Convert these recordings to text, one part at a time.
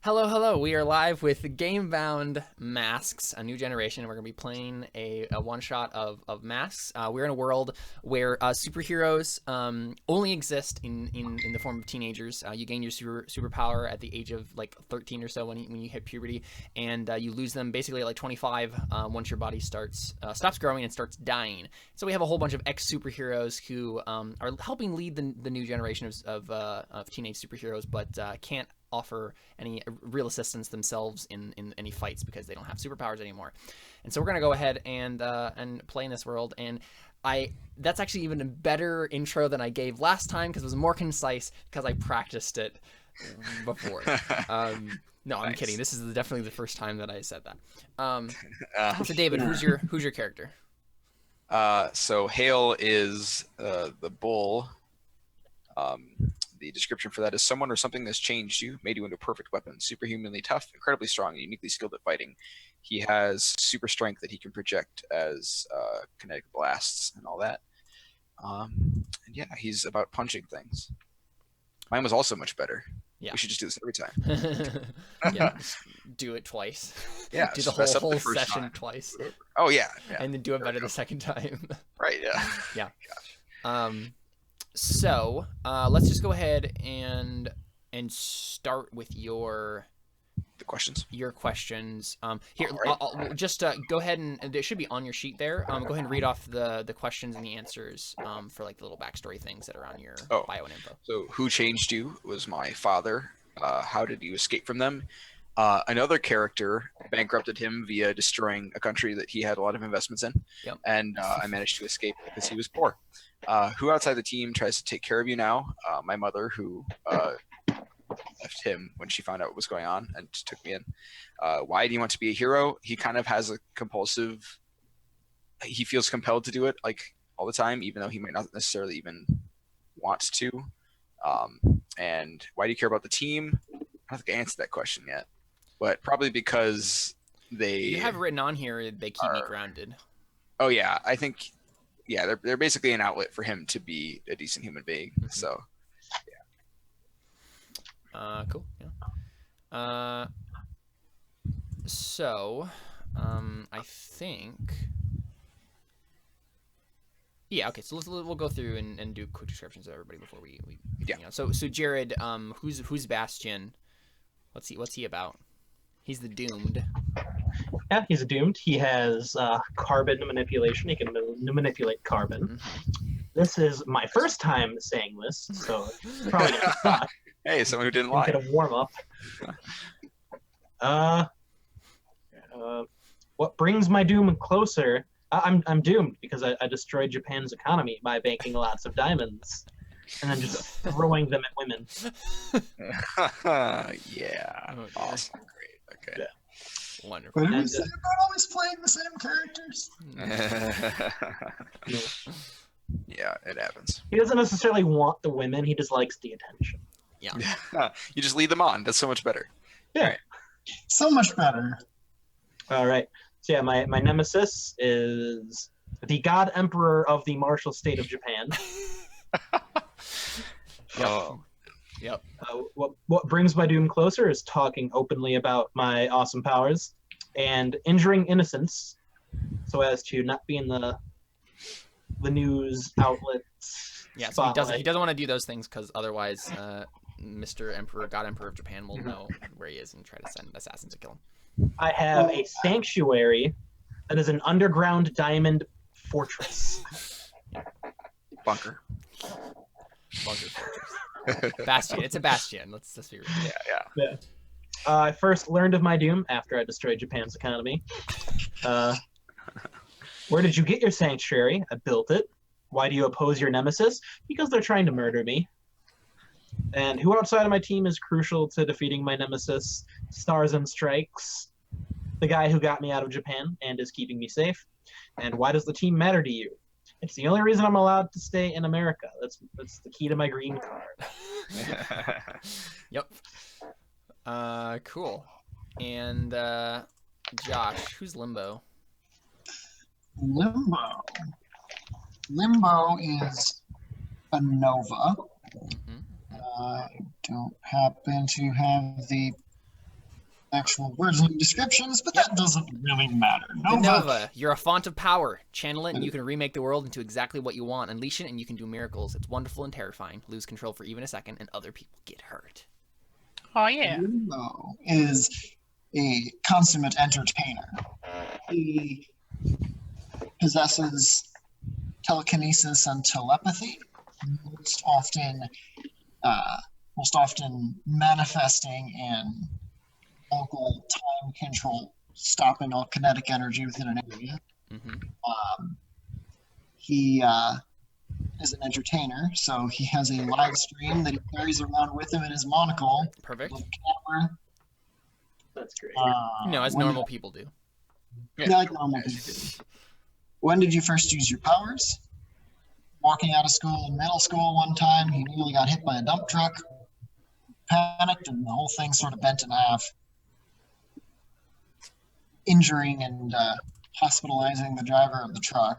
Hello, hello. We are live with Gamebound Masks, a new generation. We're going to be playing a one-shot of Masks. We're in a world where superheroes only exist in the form of teenagers. You gain your superpower at the age of like 13 or so when you hit puberty, and you lose them basically at like 25 once your body stops growing and starts dying. So we have a whole bunch of ex-superheroes who are helping lead the new generation of teenage superheroes, but can't offer any real assistance themselves in any fights because they don't have superpowers anymore. And so we're gonna go ahead and play in this world. And that's actually even a better intro than I gave last time because it was more concise because I practiced it before. No, I'm kidding. This is definitely the first time that I said that. So David, who's your character? So Hale is the bull. The description for that is someone or something that's changed you, made you into a perfect weapon, superhumanly tough, incredibly strong, and uniquely skilled at fighting. He has super strength that he can project as kinetic blasts and all that. And yeah, he's about punching things. Mine was also much better. Yeah. We should just do this every time. Yeah, just do it twice. Yeah, do the whole session twice. Oh yeah, and then do it better the second time. Right. Yeah. Yeah. Gosh. So let's just go ahead and start with your questions. Here, right. I'll just go ahead and it should be on your sheet there. Go ahead and read off the questions and the answers for like the little backstory things that are on your bio and info. So, who changed you was my father. How did you escape from them? Another character bankrupted him via destroying a country that he had a lot of investments in. Yep. And I managed to escape because he was poor. Who outside the team tries to take care of you now? My mother, who left him when she found out what was going on and just took me in. Why do you want to be a hero? He kind of has a compulsive, he feels compelled to do it like all the time, even though he might not necessarily even want to. And why do you care about the team? I don't think I answered that question yet, but probably because you have written on here they keep me grounded. Oh yeah, I think they're basically an outlet for him to be a decent human being. Mm-hmm. So yeah. Cool. Yeah. So I think. Yeah. Okay. So we'll go through and do quick descriptions of everybody before we continue on. So Jared, who's Bastion? What's he about? He's the doomed. Yeah, he's doomed. He has carbon manipulation. He can manipulate carbon. Mm-hmm. This is my first time saying this, so it's probably gonna suck. Hey, someone who didn't lie. Get a warm up. What brings my doom closer? I'm doomed because I destroyed Japan's economy by banking lots of diamonds and then just throwing them at women. Yeah. Okay. Awesome. Great. Okay. Yeah. Wonderful. What did we say about always playing the same characters? Yeah, it happens. He doesn't necessarily want the women. He just likes the attention. Yeah. You just lead them on. That's so much better. Yeah. Right. So much better. All right. So yeah, my nemesis is the God Emperor of the Martial State of Japan. Yep. What brings my doom closer is talking openly about my awesome powers and injuring innocents so as to not be in the news outlets. Yeah, so he doesn't want to do those things because otherwise Mr. Emperor, God Emperor of Japan will know where he is and try to send assassins to kill him. I have a sanctuary that is an underground diamond fortress. Bunker. Fortress. Bastion. It's a bastion. Let's be real. Yeah. I first learned of my doom after I destroyed Japan's economy. Where did you get your sanctuary? I built it. Why do you oppose your nemesis? Because they're trying to murder me. And who outside of my team is crucial to defeating my nemesis? Stars and Strikes, the guy who got me out of Japan and is keeping me safe. And why does the team matter to you? It's the only reason I'm allowed to stay in America. That's the key to my green card. Yep. Cool. And Josh, who's Limbo? Limbo is a Nova. Mm-hmm. I don't happen to have the actual wording descriptions, but that doesn't really matter. The Nova, you're a font of power. Channel it and you can remake the world into exactly what you want. Unleash it and you can do miracles. It's wonderful and terrifying. Lose control for even a second and other people get hurt. Oh, yeah. Limbo is a consummate entertainer. He possesses telekinesis and telepathy, most often manifesting in local time control, stopping all kinetic energy within an area. He is an entertainer, so he has a live stream that he carries around with him in his monocle. Perfect. With a camera. That's great. As normal people do. Like normal people. When did you first use your powers? Walking out of school in middle school one time, he nearly got hit by a dump truck, panicked, and the whole thing sort of bent in half, injuring and hospitalizing the driver of the truck.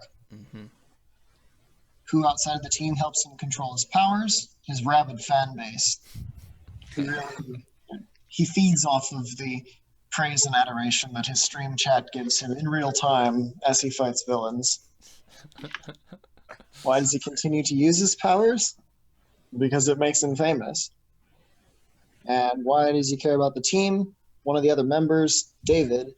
Who outside of the team helps him control his powers? His rabid fan base. He feeds off of the praise and adoration that his stream chat gives him in real time as he fights villains. Why does he continue to use his powers? Because it makes him famous. And why does he care about the team? One of the other members, David,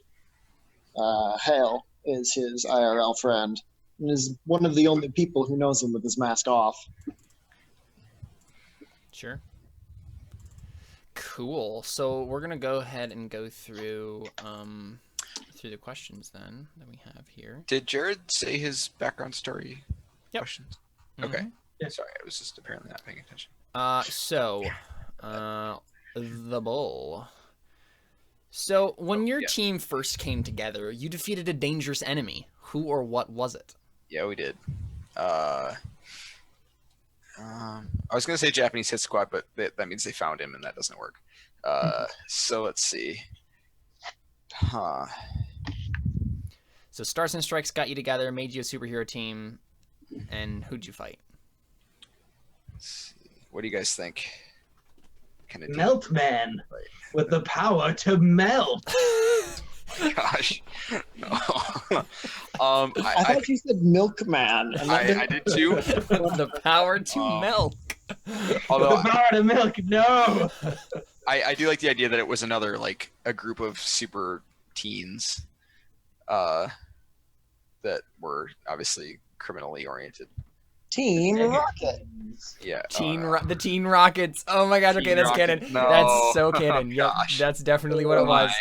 Hale, is his IRL friend and is one of the only people who knows him with his mask off. Sure. Cool. So we're gonna go ahead and go through the questions then that we have here. Did Jared say his background story Yep. questions? Okay. Yeah. Sorry, I was just apparently not paying attention. The bull. So when your team first came together, you defeated a dangerous enemy. Who or what was it? Yeah, we did. I was gonna say Japanese hit squad, but that means they found him, and that doesn't work. So let's see. So Stars and Strikes got you together, made you a superhero team, and who'd you fight? Let's see. What do you guys think? Melt Man with the power to melt. Gosh, no. I thought you said Milkman. And I did too. The power to milk. Although The power to milk. No. I do like the idea that it was another like a group of super teens, that were obviously criminally oriented. Team Rocket. Yeah. The Teen Rockets. Oh my gosh. Okay, Teen that's Rocket, canon. no. That's so canon. Yep, Gosh. that's definitely what it was.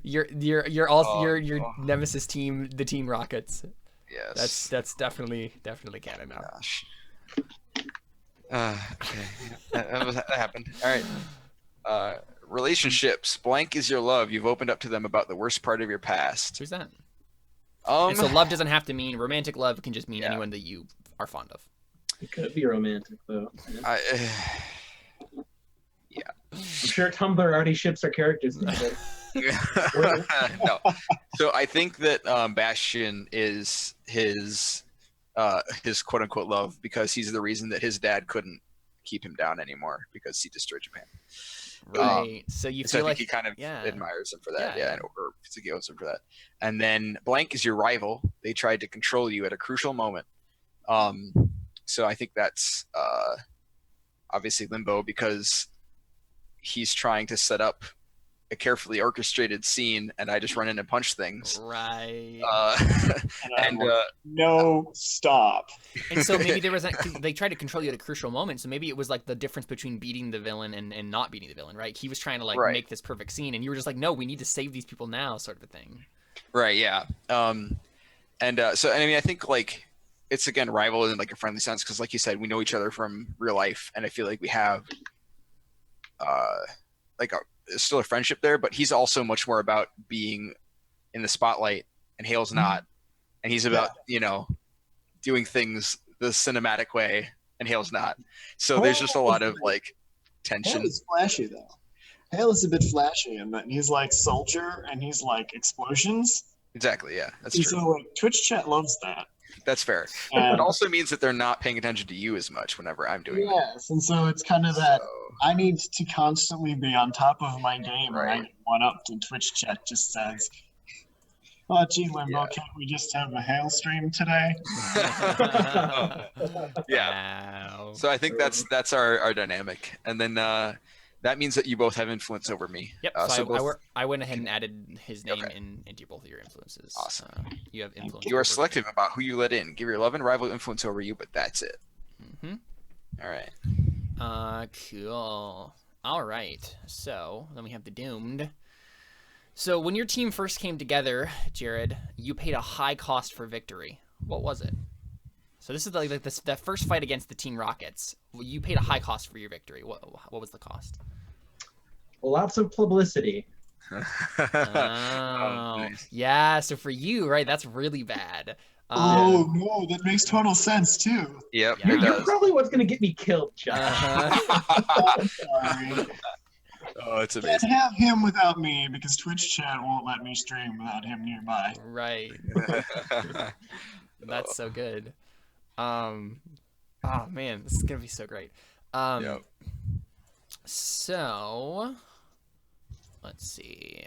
You're also Oh, your nemesis team, the Teen Rockets. Yes. That's definitely canon now. Gosh. Okay. That happened. All right. Relationships. Blank is your love. You've opened up to them about the worst part of your past. Who's that? And so love doesn't have to mean romantic love. It can just mean anyone that you are fond of. It could be romantic though. Yeah. I'm sure Tumblr already ships our characters together. No. So I think that Bastion is his quote unquote love because he's the reason that his dad couldn't keep him down anymore because he destroyed Japan. Right. So you So feel I like think he kind of admires him for that, Yeah. or owes him for that. And then Blank is your rival. They tried to control you at a crucial moment. So I think that's obviously Limbo because he's trying to set up a carefully orchestrated scene, and I just run in and punch things. Right. No, stop. And so maybe there was they tried to control you at a crucial moment. So maybe it was like the difference between beating the villain and not beating the villain, right? He was trying to like make this perfect scene, and you were just like, no, we need to save these people now, sort of a thing. Right. Yeah. So I mean, I think like it's again rival in like a friendly sense because, like you said, we know each other from real life, and I feel like we have still a friendship there. But he's also much more about being in the spotlight, and Hale's not, and he's about doing things the cinematic way, and Hale's not. So there's just a lot of like tension. Hale is flashy though. Hale is a bit flashy in that he's like soldier and he's like explosions. Exactly. Yeah, that's And true. so like Twitch chat loves that. That's fair. And It also means that they're not paying attention to you as much whenever I'm doing it. yes, and so it's kind of that So, I need to constantly be on top of my game, or I Right. get one up to Twitch chat just says, "Oh, gee, Limbo, Yeah. can't we just have a hail stream today?" yeah. Wow. So I think that's our dynamic, and then that means that you both have influence over me. Yep. I went ahead and added his name into both of your influences. Awesome. You have influence. You are over- selective about who you let in. Give your love and rival influence over you, but that's it. Mhm. All right. Cool. All right. So then we have the Doomed. So when your team first came together, Jared, you paid a high cost for victory. What was it? So this is that first fight against the Team Rockets. You paid a high cost for your victory. What was the cost? Lots of publicity. Oh, nice. yeah. So for you, right, that's really bad. Oh no, that makes total sense too. Yep. Yeah. It You're does. probably what's going to get me killed, Josh. Uh-huh. Sorry. Oh, it's Can't amazing. have him without me because Twitch chat won't let me stream without him nearby. Right. That's so good. Oh man, this is gonna be so great. Yep. So let's see.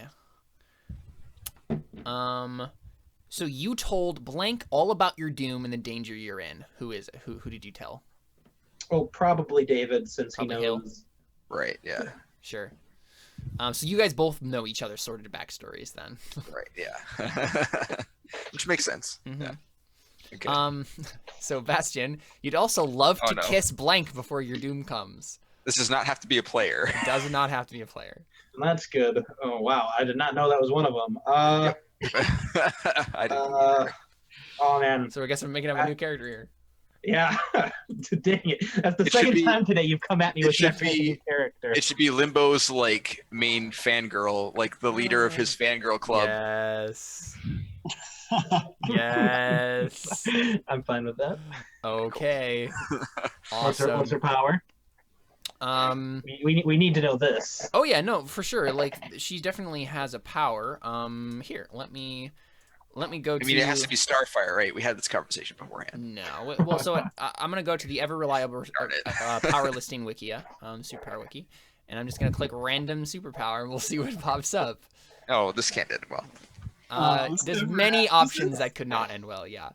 So you told blank all about your doom and the danger you're in. Who is it? Who did you tell? Oh, probably David, since Probably he Hill. knows. Right. Yeah. Sure. So you guys both know each other's sordid backstories then. Right. Yeah. Which makes sense. Mhm. Yeah. Okay. So Bastion, you'd also love Oh, to no. kiss blank before your doom comes. This does not have to be a player. It does not have to be a player. That's good. Oh, wow. I did not know that was one of them. I didn't. Oh, man. So I guess I'm making up a new character here. Yeah. Dang it. That's the It should second be- time today you've come at me it with should that new be- character. It should be Limbo's like main fangirl, like the leader of his fangirl club. Yes. Yes. I'm fine with that. Okay. What's her Awesome. power? We need to know this. Oh yeah, no, for sure. Like she definitely has a power. Here, let me go I to. mean, it has to be Starfire, right? We had this conversation beforehand. No, well, so I'm gonna go to the ever reliable Darn it. power listing wikia, superpower wiki, and I'm just gonna click random superpower, and we'll see what pops up. Oh, this can't end well. this There's never many happens. options that could not end well. Yeah.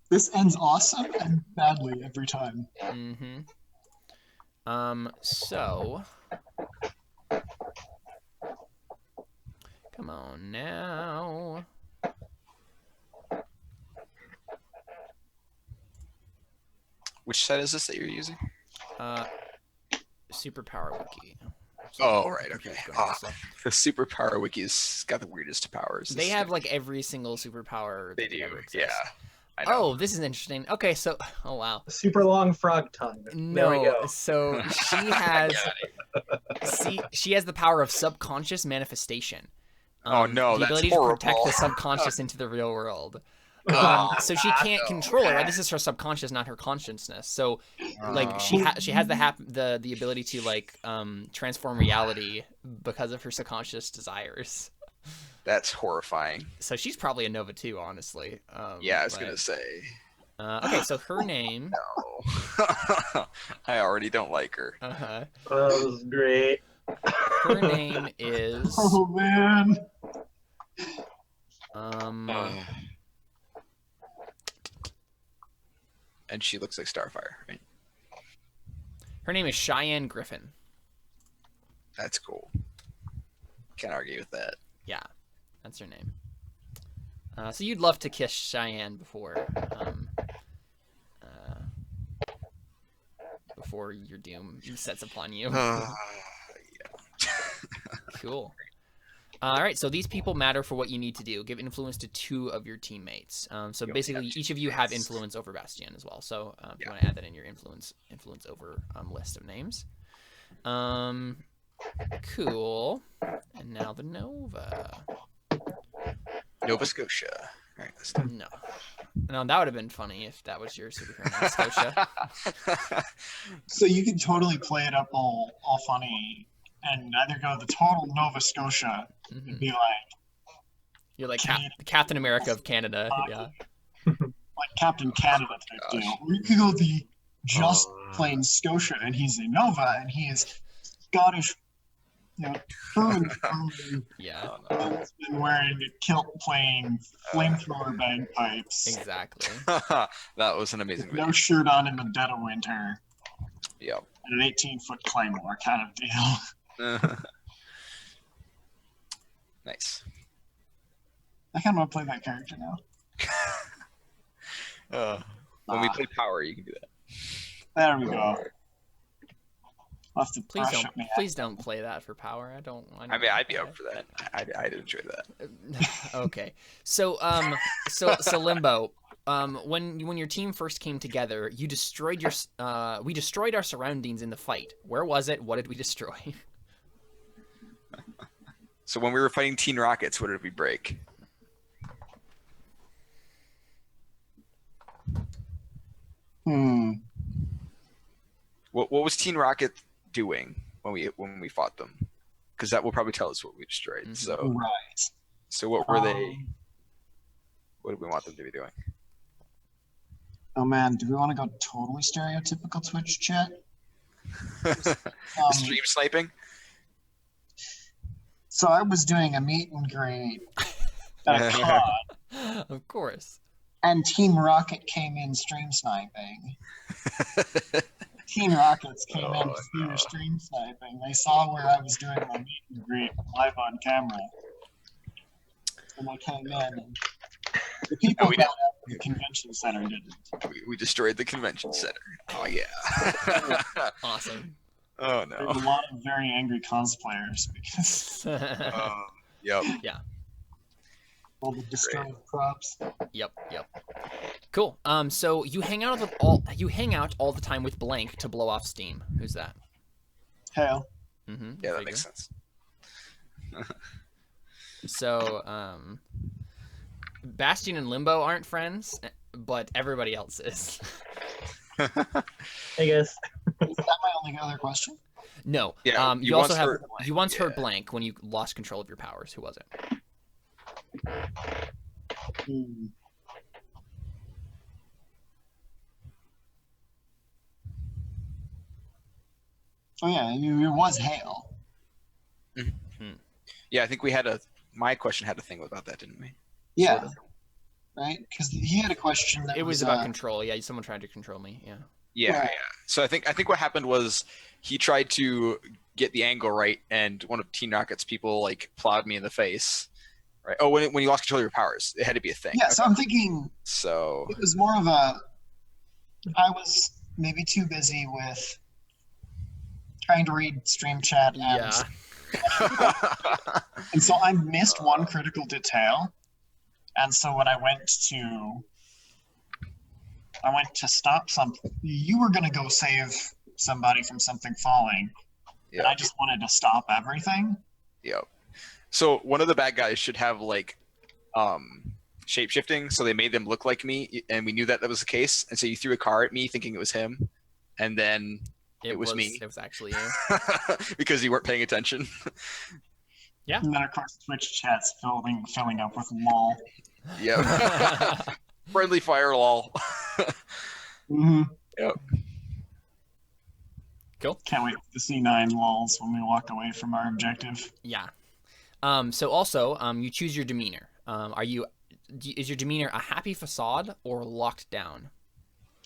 This ends awesome and badly every time. Mm-hmm. So come on now. Which site is this that you're using? Superpower wiki. Oh, right, okay. Computer's going Ah, slow. The superpower wiki's got the weirdest powers. They have like every single superpower. They that could do, ever yeah. exist. I know. Oh, this is interesting. Okay, so wow. Super long frog tongue. There we No, go. so she has she has the power of subconscious manifestation. Oh, no, the that's ability to protect horrible. the subconscious into the real world. Oh, So she can't no. control it. Right? This is her subconscious, not her consciousness. So like she has the ability to like transform reality because of her subconscious desires. That's horrifying. So she's probably a Nova too, honestly. Yeah, I was but- gonna say. Okay, so her name. No. I already don't like her. Uh-huh. Oh, that was great. Her name is. Oh man. And she looks like Starfire, right? Her name is Cheyenne Griffin. That's cool. Can't argue with that. Yeah, that's her name. So you'd love to kiss Cheyenne before your doom sets upon you. Cool. All right, so these people matter for what you need to do. Give influence to 2 of your teammates. So You only basically, have 2 each of you have teammates. influence over Bastion as well. So if you Yeah. want to add that in your influence over list of names. Cool. And now the Nova. Nova Scotia. All right, let's do No, that would have been funny if that was your superhero name, Scotia. So you can totally play it up all funny and either go the total Nova Scotia and Mhm. be like You're like Captain America of Canada. Yeah. like Captain Canada type deal. Or you could go the just plain Scotia, and he's a Nova, and he is Scottish, through and through. Yeah. He's been wearing a kilt, playing flamethrower bagpipes. Exactly. That was an amazing With video. no shirt on in the dead of winter. Yep. And an 18-foot claymore kind of deal. Nice. I kind of want to play that character now. When we play Power, you can do that. There we go. I'll have to Please brush don't. up my Please don't play that for power. I don't I mean, I'd be up for that. I'd enjoy that. Okay. So so Limbo, when your team first came together, you destroyed we destroyed our surroundings in the fight. Where was it? What did we destroy? So when we were fighting Teen Rockets, what did we break? What was Teen Rocket doing when we fought them? Because that will probably tell us what we destroyed. Mhm. So Right. so what were they? What did we want them to be doing? Oh man, do we want to go totally stereotypical Twitch chat? Stream sniping? So I was doing a meet and greet at a con, Of course. and Team Rocket came in stream sniping. Team Rockets came in to do stream sniping. They saw where I was doing my meet and greet live on camera. And they came in, and the people we that at the convention center didn't. We destroyed the convention center. Oh yeah. Awesome. Oh There no. were a lot of very angry cosplayers because Yep. all the destroyed props. Yep. Cool. So you hang out all the time with Blank to blow off steam. Who's that? Hell. Mm-hmm. Yeah, that makes sense. So, Bastion and Limbo aren't friends, but everybody else is. I guess. Is that my only other question? No. Yeah, You also have hurt Blank, you once hurt yeah. Blank when you lost control of your powers. Who was it? Hmm. Oh yeah, it was Hale. Yeah, I think we had my question had a thing about that, didn't we? Yeah. Sort of. Right? Because he had a question that It was about control. Yeah, someone tried to control me. Yeah. Yeah, Right. yeah. So I think what happened was he tried to get the angle right, and one of Teen Rocket's people like plowed me in the face. Right. Oh, when you lost control of your powers, it had to be a thing. Yeah, so I'm thinking So it was more of I was maybe too busy with trying to read stream chat and, Yeah. and so I missed one critical detail. And so when I went to stop something, you were gonna go save somebody from something falling. And I just wanted to stop everything. Yep. So one of the bad guys should have like shape shifting, so they made them look like me, and we knew that was the case. And so you threw a car at me thinking it was him, and then it was me. It was actually you. because you weren't paying attention. Yeah. And then of course Twitch chat's filling up with lol. Yeah. Friendly fire lol. Mm-hmm. Yep. Cool. Can't wait to see 9 lols when we walk away from our objective. Yeah. So also, you choose your demeanor. Is your demeanor a happy facade or locked down?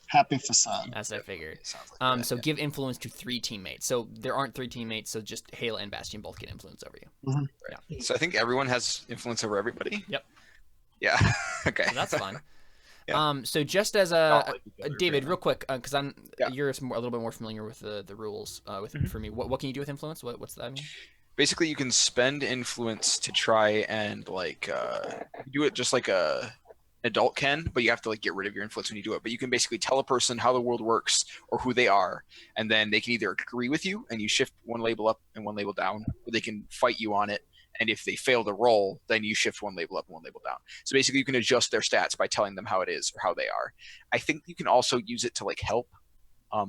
Happy facade. As I figured. Sounds like that, So yeah. give influence to 3 teammates. So there aren't 3 teammates, so just Hale and Bastion both get influence over you. So I think everyone has influence over everybody. Yep. Yeah. Okay. So that's fine. Yeah. So just as David, real quick, because Yeah. you're a little bit more familiar with the rules for me. What can you do with influence? What's that mean? Basically, you can spend influence to try and like do it just like an adult can, but you have to like get rid of your influence when you do it. But you can basically tell a person how the world works or who they are, and then they can either agree with you and you shift one label up and one label down, or they can fight you on it. And if they fail to roll, then you shift one label up and one label down. So basically, you can adjust their stats by telling them how it is or how they are. I think you can also use it to like help.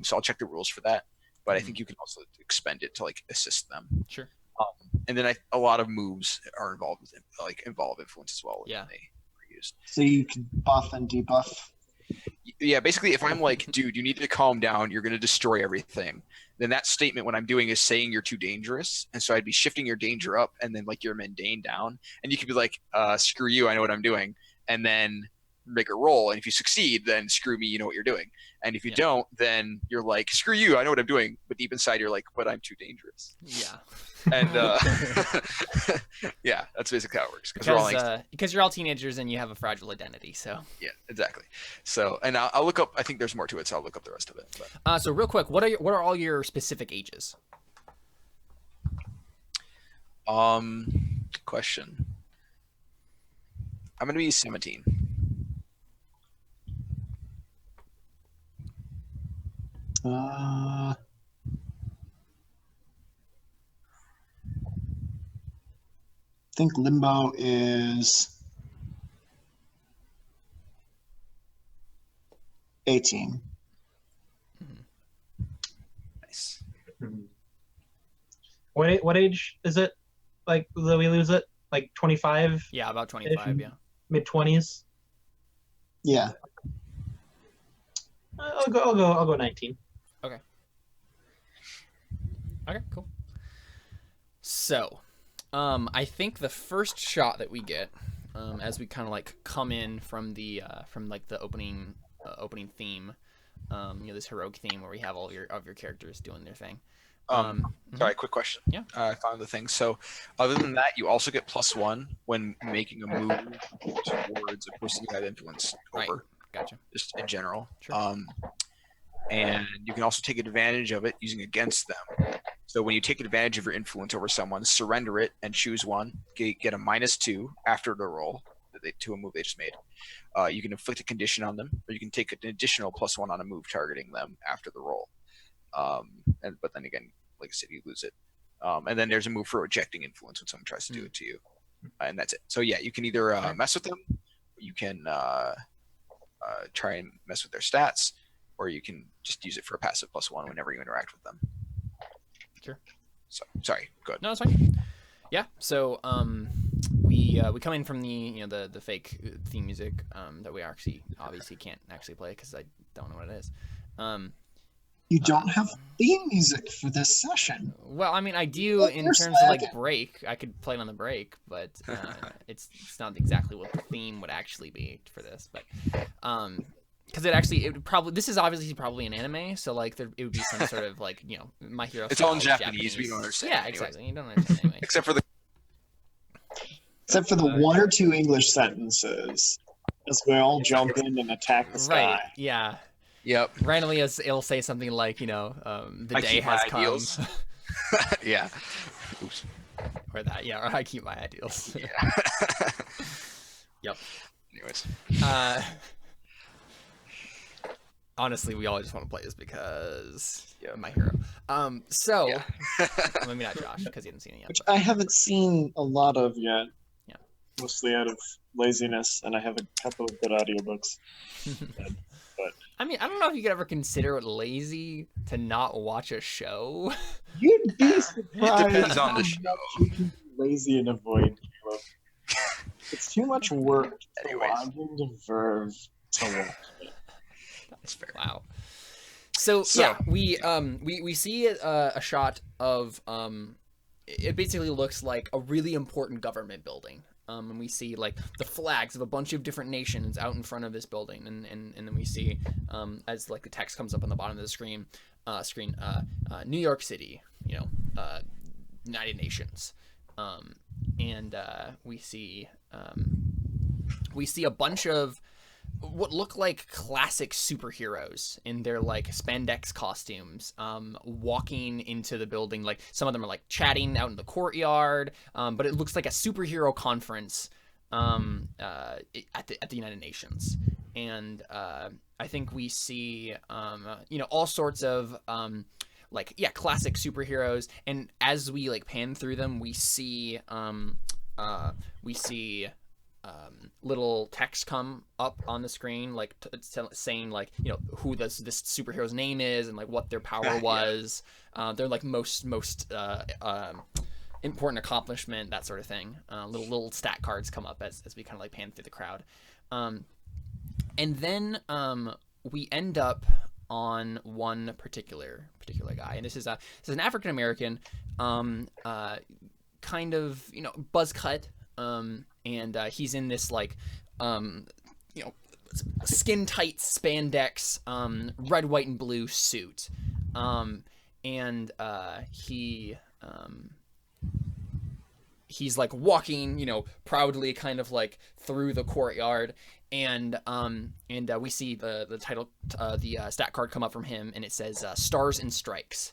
So I'll check the rules for that. But I think you can also expend it to like assist them. Sure. And then a lot of moves are involved with involve influence as well. Yeah. When they are used. So you can buff and debuff. Yeah, basically, if I'm like, dude, you need to calm down, you're going to destroy everything, then that statement, what I'm doing is saying you're too dangerous. And so I'd be shifting your danger up and then like your mundane down. And you could be like, screw you, I know what I'm doing. And then make a roll. And if you succeed, then screw me, you know what you're doing. And if you don't, then you're like, screw you, I know what I'm doing. But deep inside, you're like, but I'm too dangerous. Yeah. And yeah, that's basically how it works. Because you're all teenagers and you have a fragile identity. So yeah, exactly. So, and I'll look up. I think there's more to it, so I'll look up the rest of it. But. So real quick, what are all your specific ages? Good question. I'm gonna be 17. I think Limbo is 18. Nice. What age is it? Like that we lose it? Like 25? Yeah, about 25. Yeah. Mid 20s. Yeah. I'll go 19. Okay, cool. So, I think the first shot that we get, as we kind of like come in from the opening theme, this heroic theme where we have all your characters doing their thing. Sorry, quick question. Yeah. I found the thing. So, other than that, you also get +1 when making a move towards a person you have influence over. Right. Gotcha. Just in general. Sure. And you can also take advantage of it using against them. So when you take advantage of your influence over someone, surrender it and choose one. Get a -2 after the roll to a move they just made. You can inflict a condition on them, or you can take an additional +1 on a move targeting them after the roll. But then again, like I said, you lose it. And then there's a move for rejecting influence when someone tries to do it to you, and that's it. So yeah, you can either mess with them, you can try and mess with their stats, or you can just use it for a passive +1 whenever you interact with them. Sure. So sorry, go ahead. No, it's fine. Yeah. So we come in from the fake theme music that we obviously can't actually play because I don't know what it is. You don't have theme music for this session. Well, I mean, I do in terms of like break. I could play it on the break, but it's not exactly what the theme would actually be for this. But because this is obviously probably an anime, so like it would be some sort of like My Hero. It's all in Japanese. We don't understand. Yeah, exactly. You don't understand anyway. Except for the 1 or 2 English sentences, as we all jump in and attack the sky. Right. Yeah. Yep. Randomly, it'll say something like, the day has come. Ideals. Yeah. Oops. Or that, yeah. Or I keep my ideals. Yeah. Yep. Anyways. Honestly, we all just want to play this because My Hero. So maybe not Josh because he hasn't seen it yet. Which I haven't seen a lot of yet. Yeah. Mostly out of laziness, and I have a couple of good audiobooks. But I mean, I don't know if you could ever consider it lazy to not watch a show. You'd be surprised. Depends on the how show. much you can be lazy and avoid, Caleb. It's too much work to Anyways. log into Verve to watch it. That's fair. Wow. So yeah, we see a shot of it basically looks like a really important government building. And we see like the flags of a bunch of different nations out in front of this building, and then we see as like the text comes up on the bottom of the screen, New York City, United Nations, and we see a bunch of what look like classic superheroes in their like spandex costumes, walking into the building. Like some of them are like chatting out in the courtyard, but it looks like a superhero conference at the United Nations. And I think we see all sorts of classic superheroes. And as we like pan through them, we see little text come up on the screen, like saying like who this superhero's name is and like what their power was, their like most important accomplishment, that sort of thing. Little stat cards come up as we kind of like pan through the crowd. And then we end up on one particular guy, and this is an African American, kind of buzz cut, and he's in this like skin tight spandex red, white, and blue suit, and he's like walking proudly kind of like through the courtyard, and we see the title the stat card come up from him, and it says Stars and Strikes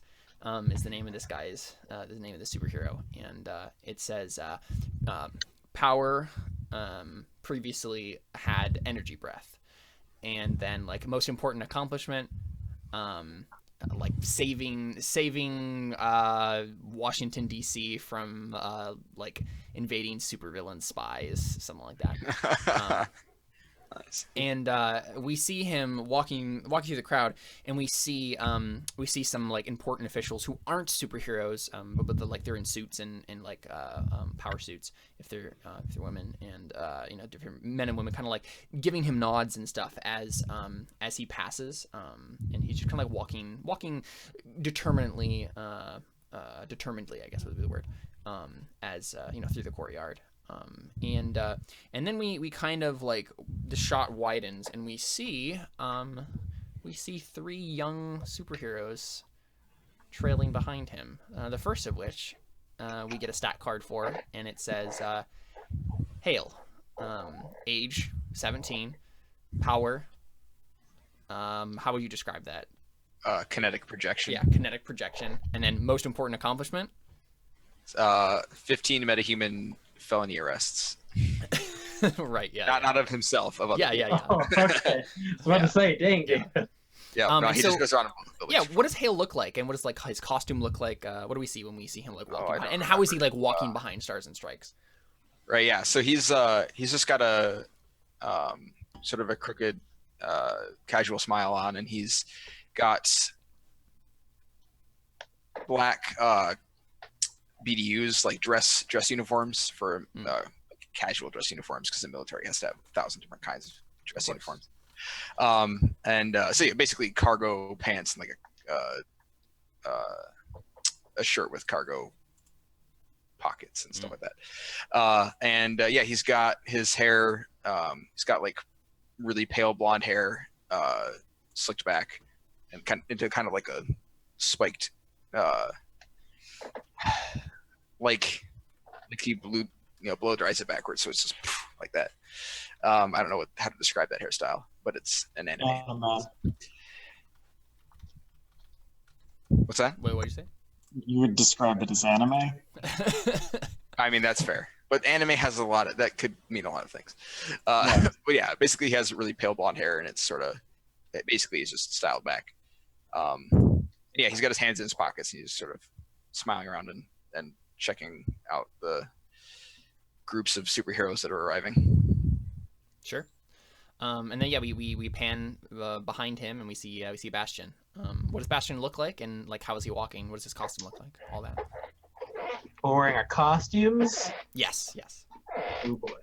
is the name of this guy's the name of the superhero, and it says power previously had energy breath, and then like most important accomplishment, like saving Washington D.C. from like invading supervillain spies, something like that. Nice. And we see him walking through the crowd, and we see some like important officials who aren't superheroes, but they're in suits and like power suits if they're women, and different men and women kind of like giving him nods and stuff as he passes, and he's just kind of like walking determinedly, I guess would be the word, as through the courtyard. And then we kind of like the shot widens, and we see three young superheroes trailing behind him. The first of which we get a stat card for, and it says Hale, age 17, power. How would you describe that? Kinetic projection. Yeah, kinetic projection. And then most important accomplishment? 15 metahuman felony arrests. Right, yeah. Not of himself, of other people. Yeah. Oh, okay. I was about to say, dang. Yeah, no, he just goes around the village. Yeah, what does Hale look like, and what does like his costume look like? What do we see when we see him like walking behind? don't And how is he like walking behind Stars and Strikes? Right, yeah. So he's just got a sort of a crooked casual smile on, and he's got black BDUs, like dress uniforms for casual dress uniforms, because the military has to have 1,000 different kinds of dress uniforms. So yeah, basically cargo pants and like a shirt with cargo pockets and stuff like that. Yeah, he's got his hair. He's got like really pale blonde hair, slicked back, and into kind of like a spiked, like he blow dries it backwards, so it's just like that. I don't know how to describe that hairstyle, but it's an anime. What's that? Wait, what did you say? You would describe it as anime? I mean, that's fair, but anime has a lot of that could mean a lot of things. Yeah. But yeah, basically he has really pale blonde hair, and it basically is just styled back. Yeah, he's got his hands in his pockets, and he's just sort of smiling around and checking out the groups of superheroes that are arriving. Sure. And then yeah, we pan behind him, and we see Bastion. What does Bastion look like, and like how is he walking? What does his costume look like? All that. Wearing our costumes. Yes. Oh boy,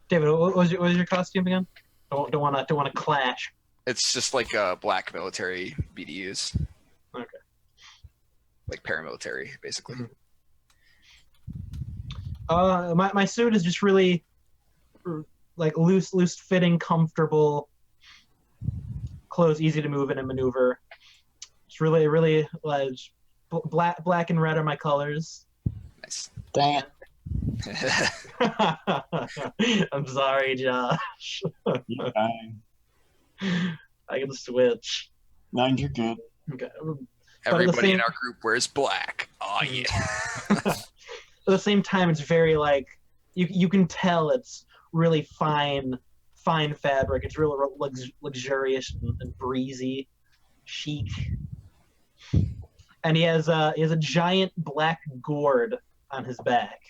David, what was your costume again? Don't want to clash. It's just like black military BDUs. Okay. Like paramilitary, basically. My suit is just really like loose fitting, comfortable clothes, easy to move in and maneuver. It's really like black and red are my colors. Nice. Dang it. I'm sorry, Josh. You're fine. I can switch. No, you're good. Okay. Everybody in our group wears black. Oh yeah. At the same time, it's very like you can tell it's really fine fabric. It's really luxurious and breezy, chic. And he has a giant black gourd on his back.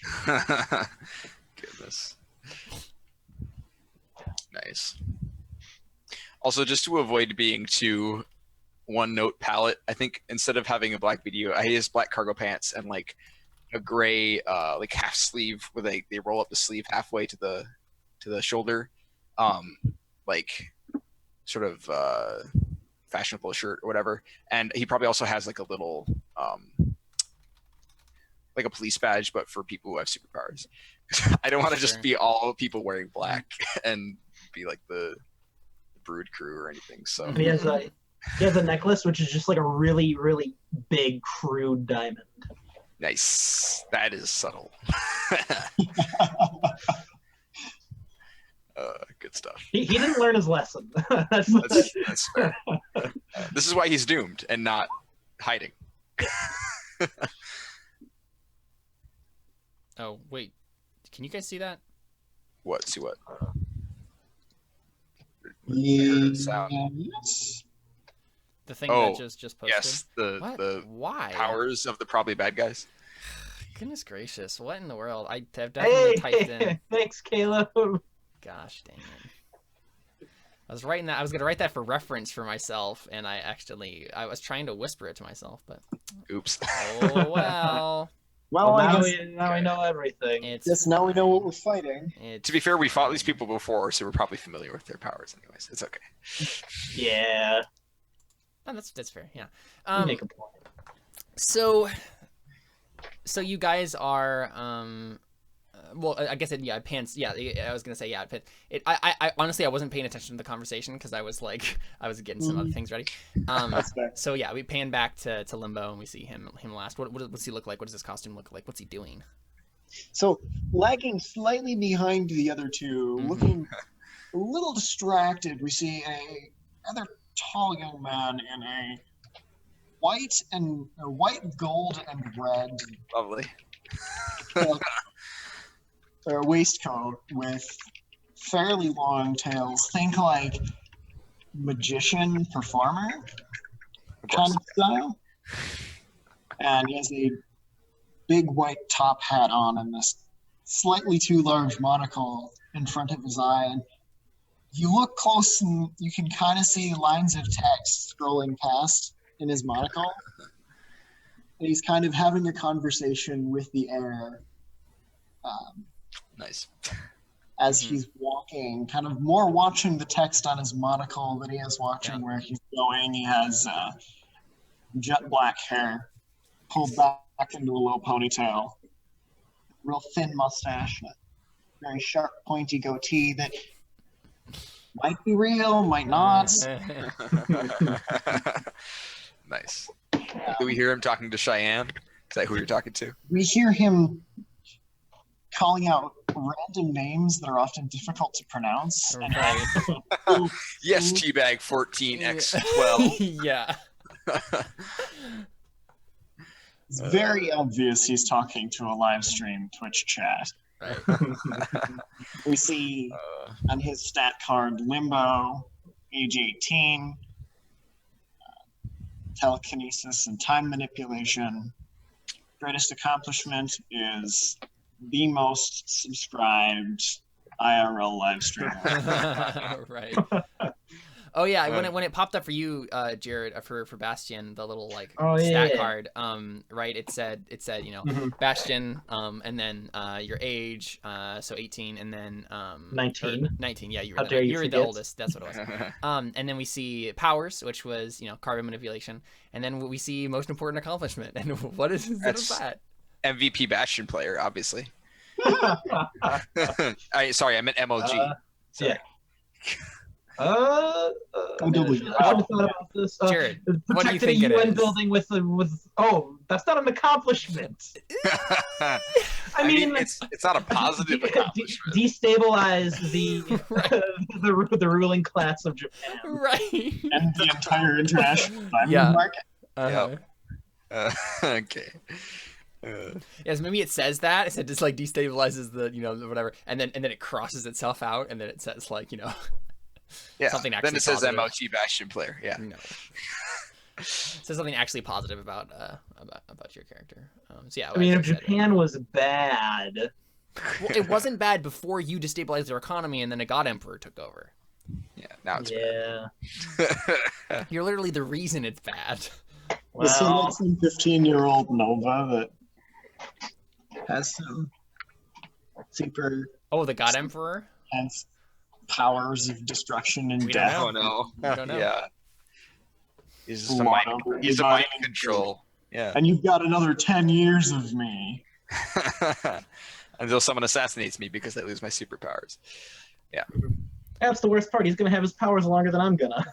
Goodness. Nice. Also, just to avoid being too one-note palette, I think instead of having a black BDU, I use black cargo pants and like a gray like half sleeve where they roll up the sleeve halfway to the shoulder, like sort of fashionable shirt or whatever, and he probably also has like a little like a police badge, but for people who have superpowers. I don't want to just be all people wearing black and be like the Brood crew or anything. So And he has a necklace which is just like a really, really big crude diamond. nice. That is subtle. Good stuff. He didn't learn his lesson. That's That's fair. This is why he's doomed and not hiding. Oh wait, can you guys see that? What? See what? Sound. Yes. The thing Oh, that just posted. Yes, What? the Why? powers of the probably bad guys. Goodness gracious! What in the world? I have definitely typed in. Hey, thanks, Caleb. Gosh dang it! I was writing that. I was gonna write that for reference for myself, and I was trying to whisper it to myself, but Oops. oh well. Well, I now, guess, now I know everything. It's now we know what we're fighting. it's To be fair, we fought these people before, so we're probably familiar with their powers anyways. It's okay. Yeah, oh, that's fair. Yeah. you make a point. So you guys are well, I guess pants. Yeah, I was gonna say yeah. I honestly I wasn't paying attention to the conversation because I was getting some other things ready. That's fair. So yeah, we pan back to Limbo and we see him last. What's he look like? What does his costume look like? What's he doing? So, lagging slightly behind the other two, Mhm. looking a little distracted, we see a rather tall young man in a white, gold, and red Lovely. waistcoat with fairly long tails. Think like magician performer Of kind course. of style. And he has a big white top hat on and this slightly too large monocle in front of his eye. And you look close and you can kind of see lines of text scrolling past in his monocle. And he's kind of having a conversation with the air Nice. as he's walking, kind of more watching the text on his monocle than he is watching where he's going. He has jet black hair pulled back into a low ponytail, real thin mustache, and a very sharp, pointy goatee that might be real, might not. Nice. Do we hear him talking to Cheyenne? Is that who you're talking to? We hear him calling out random names that are often difficult to pronounce. Right. Yes, Teabag 14x12. Yeah. It's very obvious he's talking to a live stream Twitch chat. Right. We see on his stat card Limbo, age 18, telekinesis and time manipulation. Greatest accomplishment is the most subscribed IRL live streamer. Right. Oh yeah, when it popped up for you, Jared, for Bastion, the little like stat card, right? It said Bastion, and then your age, so 18, and then 19. 19. Yeah, you How were dare you you were the forget. oldest. That's what it was. And then we see powers, which was carbon manipulation, and then we see most important accomplishment. And what is that? MVP Bastion player, obviously. Sorry, I meant MOG. Sorry. Yeah. I double- should have thought about this. Jared, what do you Protected think a it UN is? building with that's not an accomplishment. I mean, it's not a positive accomplishment. Destabilize the ruling class of Japan. Right. And the entire international diamond Yeah. market. Okay. Yes, maybe it says that. It said just like destabilizes the whatever, and then it crosses itself out, and then it says Yeah. something actually Then it says positive. MOG Bastion player. Yeah. No. It says something actually positive about your character. So yeah. I mean, as if said, Japan was bad, well, it wasn't bad before you destabilized their economy, and then a god emperor took over. Yeah. Now it's yeah. You're literally the reason it's bad. Is he Well, like some 15-year-old Nova that Has some super. Oh, the god emperor. has powers of destruction and We don't death. know. Oh no. We don't know. Yeah. He's just a Lord mind. over He's a mind everybody. control. Yeah. And you've got another 10 years of me. Until someone assassinates me because I lose my superpowers. That's the worst part. He's gonna have his powers longer than I'm gonna.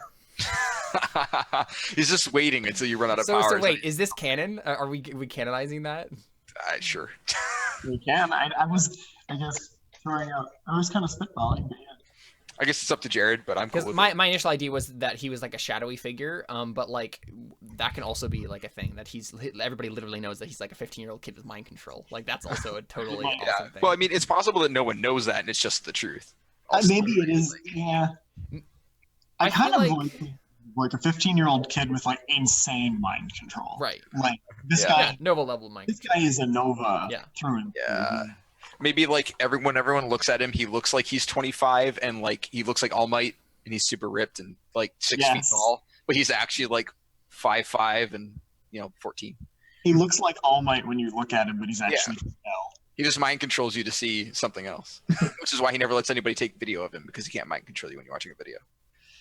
He's just waiting until you run out of So powers. wait, is this canon? Are we canonizing that? Sure. We can. I was, I guess, throwing out. I was kind of spitballing, but yeah. I guess it's up to Jared, but I'm cool Because with my initial idea was that he was like a shadowy figure, but like that can also be like a thing that everybody literally knows that he's like a 15-year-old kid with mind control. Like that's also a totally Yeah. awesome thing. Well, I mean, it's possible that no one knows that, and it's just the truth. Also, Maybe it is. Yeah. I kind feel of like a 15-year-old kid with like insane mind control. right. Like this Yeah. guy. Yeah, Nova level mind. This guy is a Nova Yeah. through and Yeah. Maybe like everyone looks at him, he looks like he's 25, and like he looks like All Might, and he's super ripped and like 6 feet Yes. tall, but he's actually like 5'5" and 14. He looks like All Might when you look at him, but he's actually just L. He just mind controls you to see something else, which is why he never lets anybody take video of him, because he can't mind control you when you're watching a video.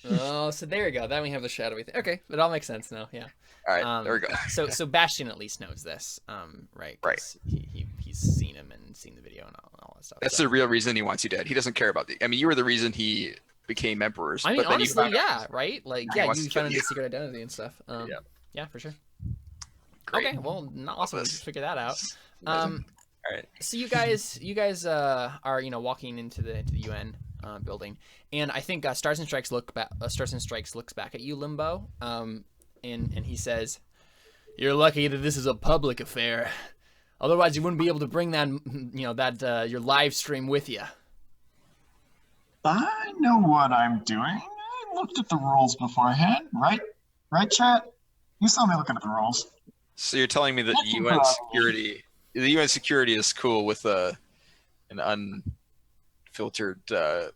Oh, so there we go. Then we have the shadowy thing. Okay, it all makes sense now. Yeah. All right, there we go. So Bastion at least knows this, right? 'Cause He's seen him and seen the video and all that stuff. That's so. the real reason he wants you dead. He doesn't care about I mean, you were the reason he became emperors. I mean, but then honestly, you found yeah, out- right? Like, He yeah, wants you to kill found out you. his secret identity and stuff. Yeah. Yeah, for sure. Great. Okay, well, not awesome. We this. just figure that out. Amazing. All right. So you guys are walking into the UN building, and I think Stars and Strikes looks back at you, Limbo, and he says, "You're lucky that this is a public affair. Otherwise, you wouldn't be able to bring that your live stream with you." I know what I'm doing. I looked at the rules beforehand, right? Right, chat? You saw me looking at the rules. So you're telling me that That's a UN problem. security, the UN security is cool with an unfiltered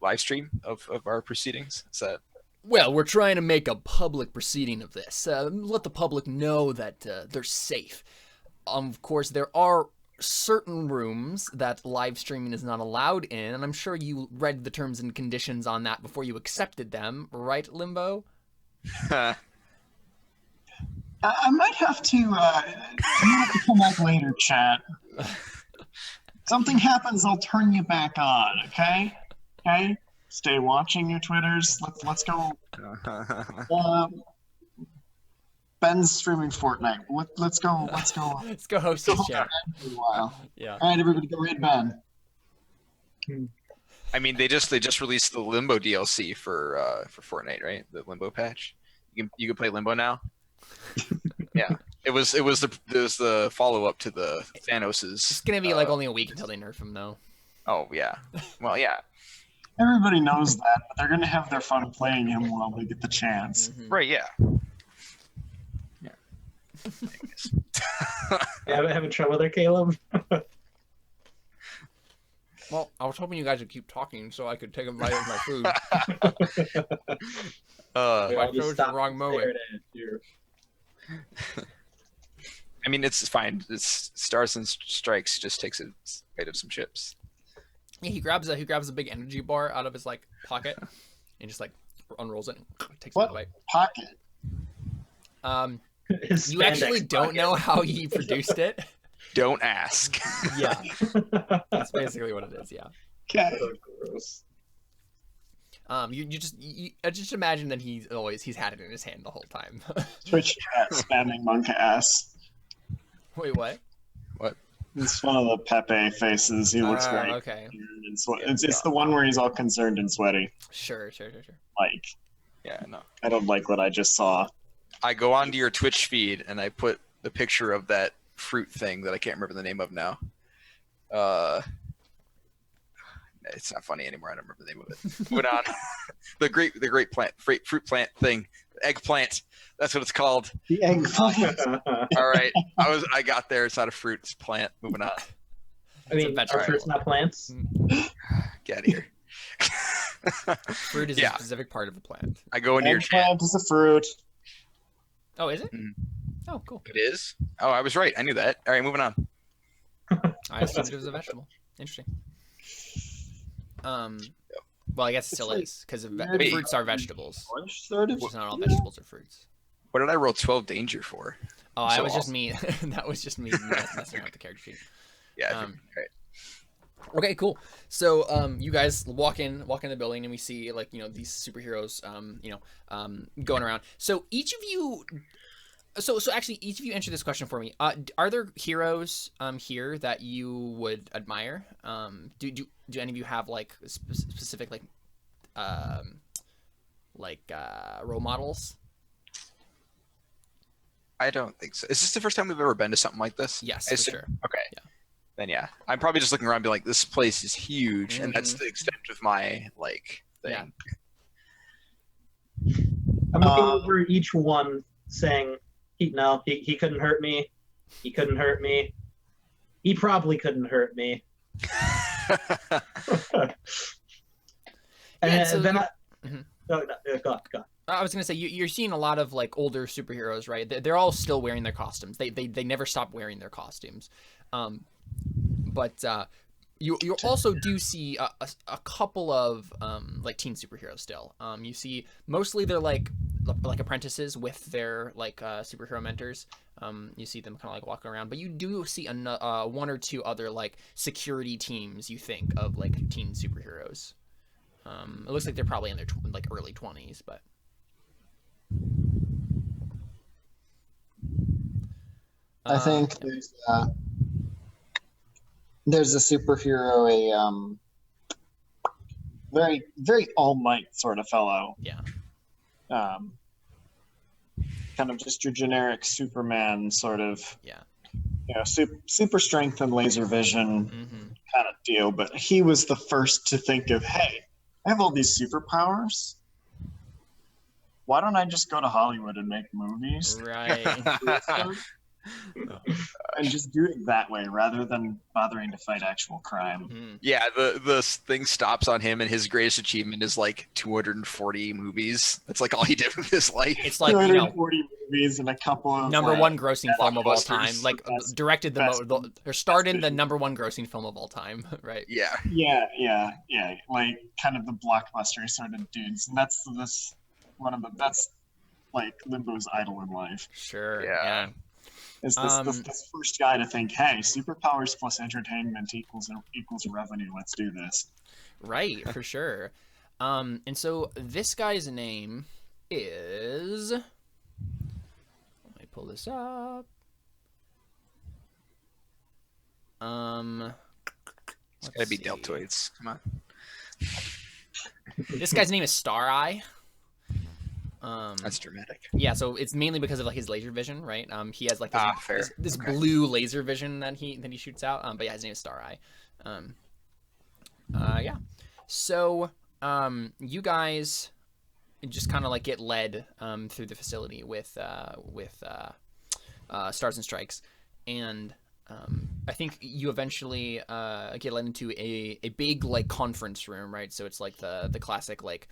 live stream of our proceedings? Is that? Well, we're trying to make a public proceeding of this. Let the public know that they're safe. Of course, there are certain rooms that live streaming is not allowed in, and I'm sure you read the terms and conditions on that before you accepted them, right, Limbo? I might have to. You have to come back later, chat. Something happens, I'll turn you back on. Okay? Okay. Stay watching your Twitters. Let's go. Ben's streaming Fortnite. Let's go. Let's go host his chat. For a while. Yeah. All right, everybody, go raid Ben. I mean, they just released the Limbo DLC for Fortnite, right? The Limbo patch. You can play Limbo now. Yeah, it was the follow up to the Thanos's. It's gonna be like only a week until they nerf him, though. Oh yeah, well yeah, Everybody knows that, but they're gonna have their fun playing him while they get the chance. Mhm. right, yeah. Yeah, having trouble there, Caleb? Well, I was hoping you guys would keep talking so I could take a bite of my food. I'll just chose the stop wrong and moment. stare at you. I mean, it's fine. It's Stars and Strikes just takes a bite of some chips. Yeah, he grabs a big energy bar out of his like pocket and just like unrolls it and takes What? a bite. Pocket. His You actually spandex don't pocket. know how he produced it. Don't ask. Yeah, that's basically what it is. Yeah. Okay. So gross. You just imagine that he's had it in his hand the whole time. Twitch chat spamming Monka ass. Wait, what? It's one of the Pepe faces. He looks very Okay. concerned and it's the one where he's all concerned and sweaty. Sure. Like, Yeah, no. I don't like what I just saw. I go onto your Twitch feed and I put the picture of that fruit thing that I can't remember the name of now. It's not funny anymore. I don't remember the name of it. Moving on. the great plant, fruit plant thing, eggplant. That's what it's called. The eggplant. All right, I got there. It's not a fruit. It's a plant. Moving on. I mean, vegetable. are fruits not plants? Get out of here. Fruit is Yeah. a specific part of a plant. I go into your chat. Eggplant is a fruit. Oh, is it? Mhm. Oh, cool. It is. Oh, I was right. I knew that. All right, moving on. I assumed it was a vegetable. Interesting. Well, I guess it still like is because Wait. fruits are vegetables. Orange, sort of. Just not all vegetables are fruits. What did I roll 12 danger for? Oh, So that was just awesome. me. That was just me messing around with the character sheet. Yeah. Right. Okay, cool. So, you guys walk in the building, and we see like these superheroes, going around. So each of you, so actually, each of you answer this question for me. Are there heroes here that you would admire? Do any of you have like specific role models? I don't think so. Is this the first time we've ever been to something like this? Yes, I for assume- sure. Okay. Yeah. Then yeah, I'm probably just looking around, and be like, this place is huge, and that's the extent of my thing. Yeah. I'm looking over each one, saying, he couldn't hurt me. He couldn't hurt me. He probably couldn't hurt me. And so then you- go. I was gonna say you're seeing a lot of like older superheroes, right? They're all still wearing their costumes. They never stop wearing their costumes, but you also do see a couple of like teen superheroes still. You see mostly they're like apprentices with their superhero mentors. You see them kind of like walking around, but you do see one or two other like security teams. You think of like teen superheroes. It looks like they're probably in their early 20s, but. I think there's a superhero, Very, very All Might sort of fellow. Yeah. Kind of just your generic Superman sort of. Yeah. Super strength and laser vision kind of deal. But he was the first to think of, hey, I have all these superpowers. Why don't I just go to Hollywood and make movies? Right. And just do it that way rather than bothering to fight actual crime. Yeah, the thing stops on him, and his greatest achievement is like 240 movies. That's like all he did with his life. It's like 240 movies and a couple of number one grossing film of all blockbusters. time. Like directed or starred in the number one grossing film of all time. Right. Yeah. Yeah. Like kind of the blockbuster sort of dudes, and that's like Limbo's idol in life. Sure. Yeah. Yeah. Is this first guy to think, hey, superpowers plus entertainment equals revenue. Let's do this. Right. For sure. And so this guy's name is. Let me pull this up. It's gotta be deltoids. Come on. This guy's name is Star Eye. That's dramatic. Yeah, so it's mainly because of like his laser vision, right? He has like this Okay. blue laser vision that he shoots out. But yeah, his name is Star Eye. Yeah. So you guys just kind of like get led through the facility with Stars and Strikes, and I think you eventually get led into a big like conference room, right? So it's like the classic like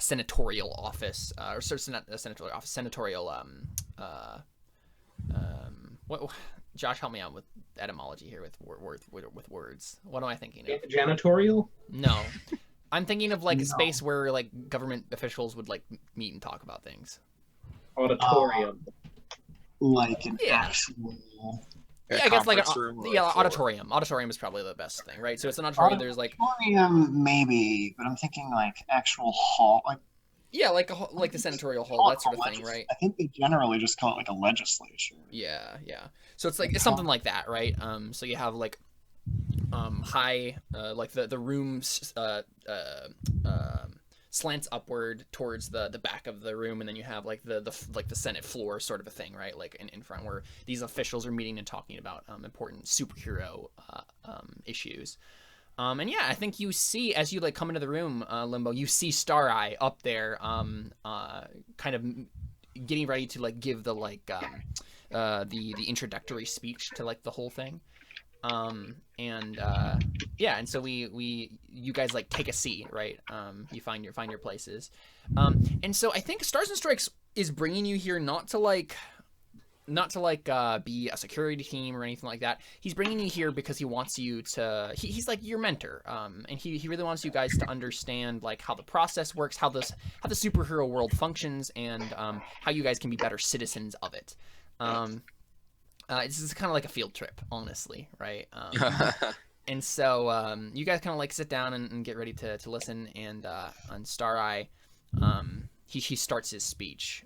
senatorial office, or sort of not a senatorial office, senatorial. What? Josh, help me out with etymology here with words. What am I thinking of? Janitorial? No, I'm thinking of like a space where like government officials would like meet and talk about things. Auditorium. Like an Yeah. actual. Yeah, I guess like conference room or a floor. auditorium. Auditorium is probably the best thing, right? So it's an auditorium. There's like Auditorium, maybe, but I'm thinking like actual hall, like like the senatorial hall, that sort of thing, right? I think they generally just call it like a legislature. Yeah. So it's something like that, right? So you have like high like the rooms slants upward towards the back of the room, and then you have like the Senate floor sort of a thing, right? Like in front where these officials are meeting and talking about important superhero issues. And yeah, I think you see as you like come into the room, Limbo, you see Star Eye up there, kind of getting ready to like give the like the introductory speech to like the whole thing. And so you guys like take a seat, right? You find your places. And so I think Stars and Strikes is bringing you here not to like not to like be a security team or anything like that. He's bringing you here because he wants you to. He's like your mentor, and he really wants you guys to understand like how the process works, how the superhero world functions, and how you guys can be better citizens of it. This is kind of like a field trip, honestly, right? And so you guys kind of like sit down and get ready to listen. And on Star Eye, he starts his speech,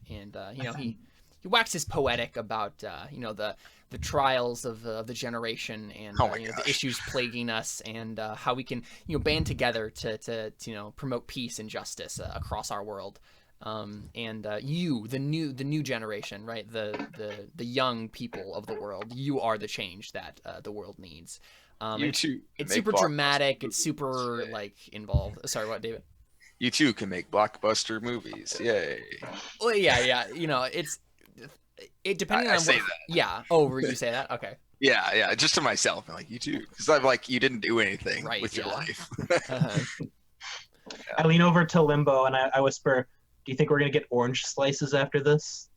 and you know he waxes poetic about you know the trials of the generation and you know, the issues plaguing us, and how we can band together to you know promote peace and justice across our world. And you, the new generation, right? The young people of the world, you are the change that the world needs. You too. It's super dramatic. It's super like involved. Sorry, what, David? You too can make blockbuster movies. Yay. Well, yeah. You know, it depending on I say what. that. Yeah. Oh, you say that? Okay. Yeah, just to myself. I'm like, you too, because I'm like, you didn't do anything with your life. I lean over to Limbo and I whisper, "Do you think we're gonna get orange slices after this?"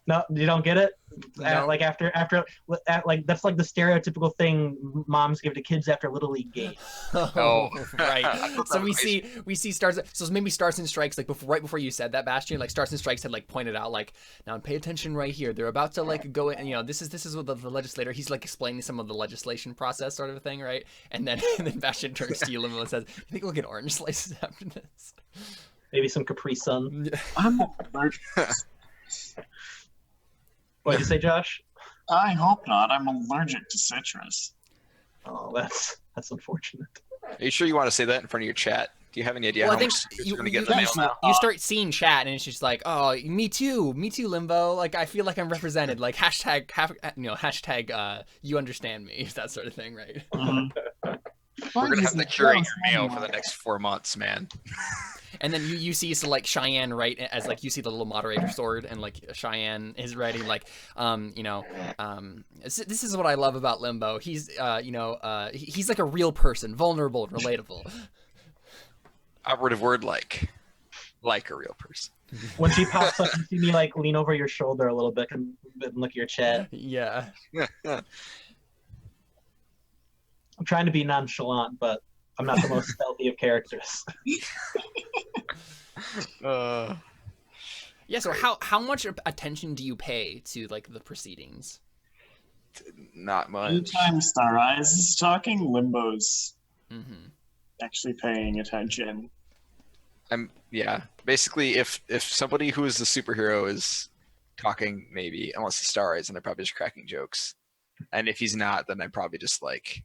No, you don't get it. No. Like after like that's like the stereotypical thing moms give to kids after Little League games. Oh, right. So we see Stars. So maybe Stars and Strikes like right before you said that, Bastion. Like Stars and Strikes had like pointed out like, now pay attention right here. They're about to like go in. You know, this is what the legislator. He's like explaining some of the legislation process, sort of a thing, right? And then Bastion turns to you, Limbo, and says, "You think we'll get orange slices after this? Maybe some Capri Sun." I'm What'd you say, Josh? I hope not. I'm allergic to citrus. Oh, that's unfortunate. Are you sure you want to say that in front of your chat? Do you have any idea Well, how I think much you're you, going to get you, in the mail now? you start seeing chat, and it's just like, oh, me too, Limbo. Like I feel like I'm represented. Like hashtag, you understand me, that sort of thing, right? We're going to have to curate your mail for the next 4 months, man. And then you see so like Cheyenne, right, as like you see the little moderator sword, and like Cheyenne is ready, like this is what I love about Limbo. He's he's like a real person, vulnerable, relatable. Operative word like a real person. When she pops up, you see me like lean over your shoulder a little bit and look at your chat. Yeah. I'm trying to be nonchalant, but I'm not the most stealthy of characters. Yeah, so how much attention do you pay to like the proceedings? Not much. Anytime Star Eyes is talking, Limbo's actually paying attention. Basically, if somebody who is the superhero is talking, maybe, unless the Star Eyes, and they're probably just cracking jokes. And if he's not, then I'm probably just like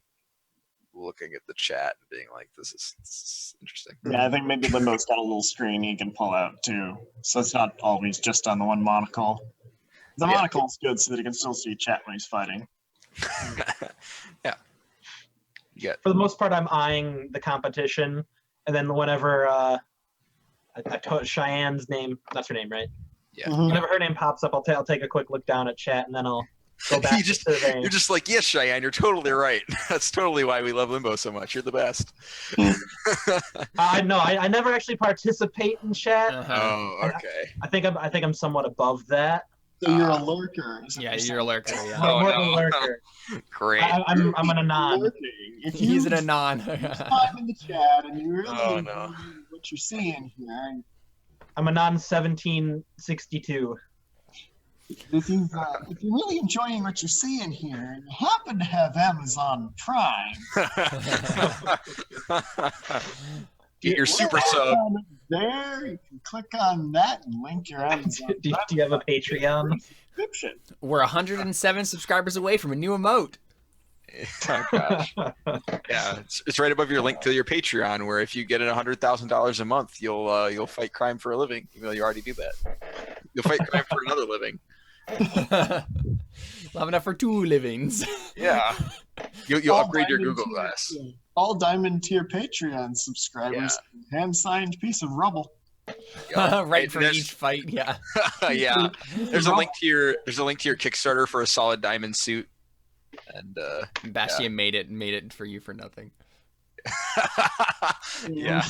looking at the chat and being like, this is interesting. Yeah, I think maybe Limbo's got a little screen he can pull out too, so it's not always just on the one monocle. The monocle's good so that he can still see chat when he's fighting. Yeah. For the most part, I'm eyeing the competition, and then whenever I told Cheyenne's name, that's her name, right? Yeah. Whenever her name pops up, I'll take a quick look down at chat, and then I'll go back to surveying. You're just like, yes, Cheyenne, you're totally right. That's totally why we love Limbo so much. You're the best. I never actually participate in chat. Oh, okay. I think I'm somewhat above that. So you're a lurker. Yeah, you're a lurker. Yeah. More than a lurker. Great. I'm an anon. He's an anon. I'm in the chat, and you really no. what you're seeing here. I'm anon 1762. This is if you're really enjoying what you're seeing here, and you happen to have Amazon Prime. Get your super sub. There, you can click on that and link your Amazon. Do you have a Patreon? Subscription. We're 107 subscribers away from a new emote. Oh gosh. Yeah, it's right above your link to your Patreon, where if you get $100,000 a month, you'll fight crime for a living, even though you already do that. You'll fight crime for another living. We'll have enough for 2 livings. Yeah. You'll upgrade your Google Glass. All diamond tier Patreon subscribers, hand-signed piece of rubble. Right for each fight, yeah. Yeah. There's a link to your Kickstarter for a solid diamond suit. And Bastion made it for you for nothing. Yeah.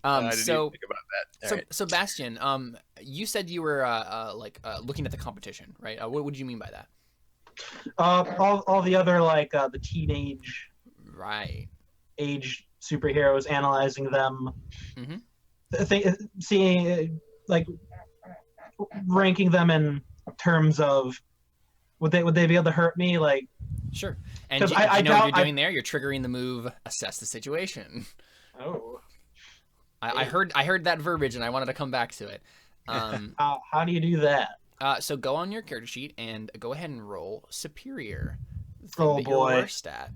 I didn't So even think about that. so All right. so Bastian, you said you were looking at the competition, right? What did you mean by that? All the other the teenage Right. age superheroes, analyzing them, Mhm. seeing ranking them in terms of would they be able to hurt me? Like, Sure. And 'Cause do I you know what doubt you're doing there? You're triggering the move, assess the situation. oh, I heard that verbiage and I wanted to come back to it. how do you do that? So go on your character sheet and go ahead and roll superior. The thing Oh, that boy. You're worst at.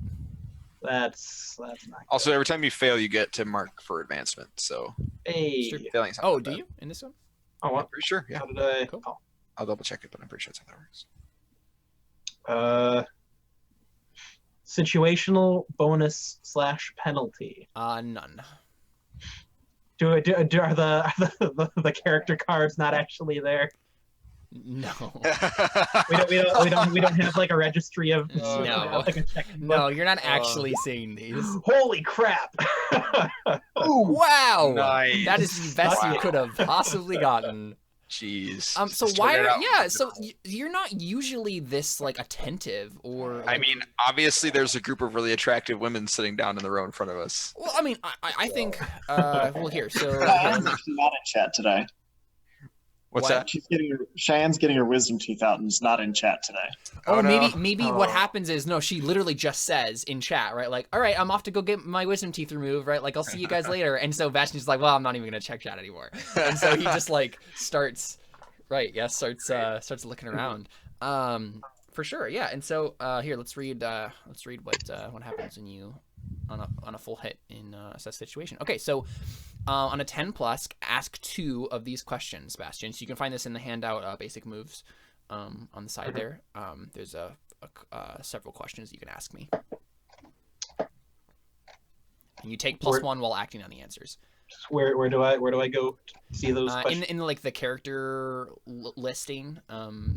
That's not Also, every time you fail, you get to mark for advancement. So hey. Sure. failing's not Oh, that do bad. you in this one? Oh, I'm what? pretty sure. Yeah, How did I? Cool. I'll double check it, but I'm pretty sure that's how that works. Situational bonus / penalty. None. Are the character cards not actually there? No. We don't have like a registry of No. like a checkbook. No, you're not actually seeing these. Holy crap! Wow. Nice. That is the best Wow. you could have possibly gotten. Jeez. So Just why figured are out. so you're not usually this attentive or I mean, obviously, there's a group of really attractive women sitting down in the row in front of us. well, I mean, I think well here, so Cheyenne's actually not in chat today. What's What? that? Cheyenne's getting her wisdom teeth out and is not in chat today. oh, no. maybe what happens is no, she literally just says in chat, right? Like, all right, I'm off to go get my wisdom teeth removed, right? Like, I'll see you guys later. And so Bastian's like, well, I'm not even gonna check chat anymore. And so he just starts, right? Yeah, starts looking around. For sure, yeah. And so here, let's read what happens when you on a full hit in assess situation. Okay, so on a 10 plus, ask 2 of these questions, Bastian. So you can find this in the handout, basic moves, on the side there. There's several questions you can ask me. And you take +1 while acting on the answers. Where do I go to see those questions? In like the character listing,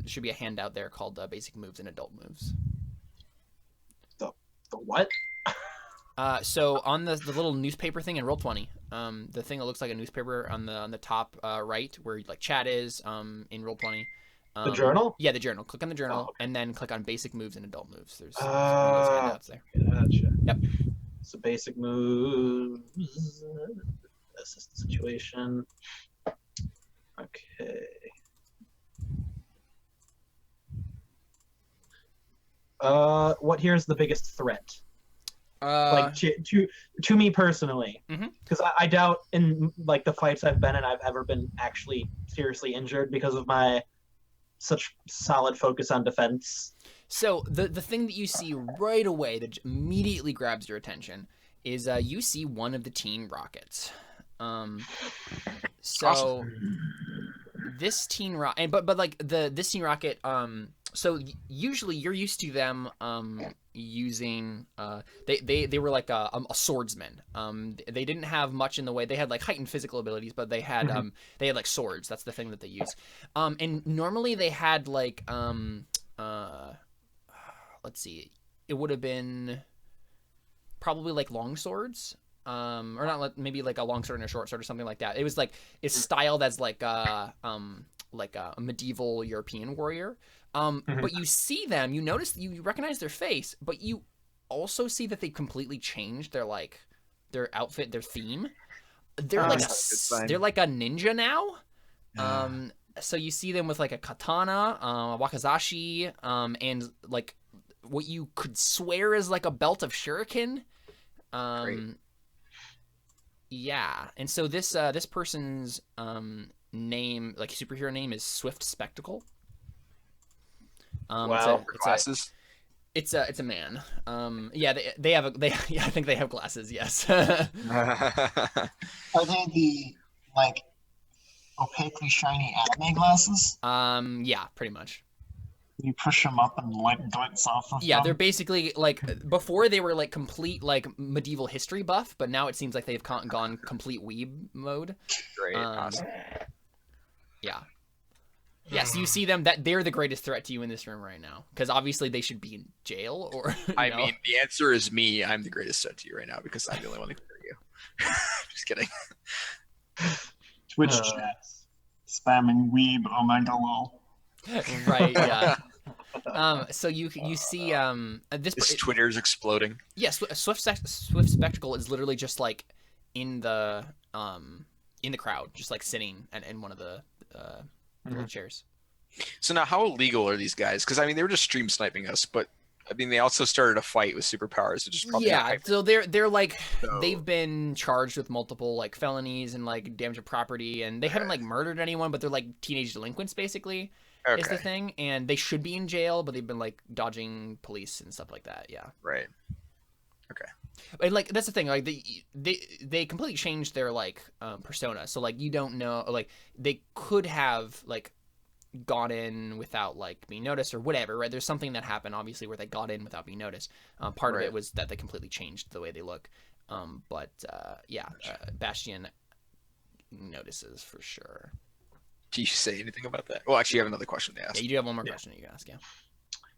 should be a handout there called basic moves and adult moves. The what? So on the little newspaper thing in Roll20, the thing that looks like a newspaper on the top right where like chat is in Roll20. The journal? Yeah, the journal. Click on the journal Oh, okay. and then click on basic moves and adult moves. There's one of those handouts there. Gotcha. Yep. So basic moves, assess the situation. Okay. What here's the biggest threat? Like to me personally, because I doubt in like the fights I've been in, I've ever been actually seriously injured because of my such solid focus on defense. So the thing that you see right away that immediately grabs your attention is you see one of the teen rockets. So Awesome. this teen rocket, but like this teen rocket, so usually you're used to them using they were like a swordsman. They didn't have much in the way. They had like heightened physical abilities, but they had like swords. That's the thing that they use. And normally they had like let's see, it would have been probably like long swords. Or not, maybe like a long sword and a short sword or something like that. It was like it's styled as like a medieval European warrior. But you see them, you recognize their face, but you also see that they completely changed their outfit, their theme. They're they're like a ninja now. So you see them with like a katana, a wakizashi, and like what you could swear is like a belt of shuriken. Great. Yeah, and so this person's name, like superhero name, is Swift Spectacle. Wow. Glasses. It's a man. Yeah, they have yeah, I think they have glasses. Yes. Are they the like opaquely shiny anime glasses? Yeah, pretty much. You push them up and light glitz off of Yeah, them? they're basically like before they were like complete like medieval history buff, but now it seems like they've gone complete weeb mode. Great. Awesome. Yeah. Yes, you see them that they're the greatest threat to you in this room right now because obviously they should be in jail or. I mean, the answer is me. I'm the greatest threat to you right now because I'm the only one who can hear you. Just kidding. Twitch Uh. chat. Spamming weeb, omega lol. Right, yeah. So you see His Twitter's exploding. yeah, Swift Spectacle is literally just like in the crowd, just like sitting in one of the little chairs. So now, how illegal are these guys? Because I mean, they were just stream sniping us, but I mean, they also started a fight with superpowers, which is probably not Yeah, hyper. so they're like So- they've been charged with multiple like felonies and like damage of property, and they haven't like murdered anyone, but they're like teenage delinquents basically. Is the Okay, thing, and they should be in jail, but they've been like dodging police and stuff like that. Yeah, right. and like that's the thing, like they completely changed their like persona. So like you don't know, like they could have like got in without like being noticed or whatever, right? There's something that happened obviously where they got in without being noticed. Part of Right. it was that they completely changed the way they look. Bastion notices for sure. Do you say anything about that? Well, actually, you have another question to ask. Yeah, you do have one more question that you can ask. Yeah.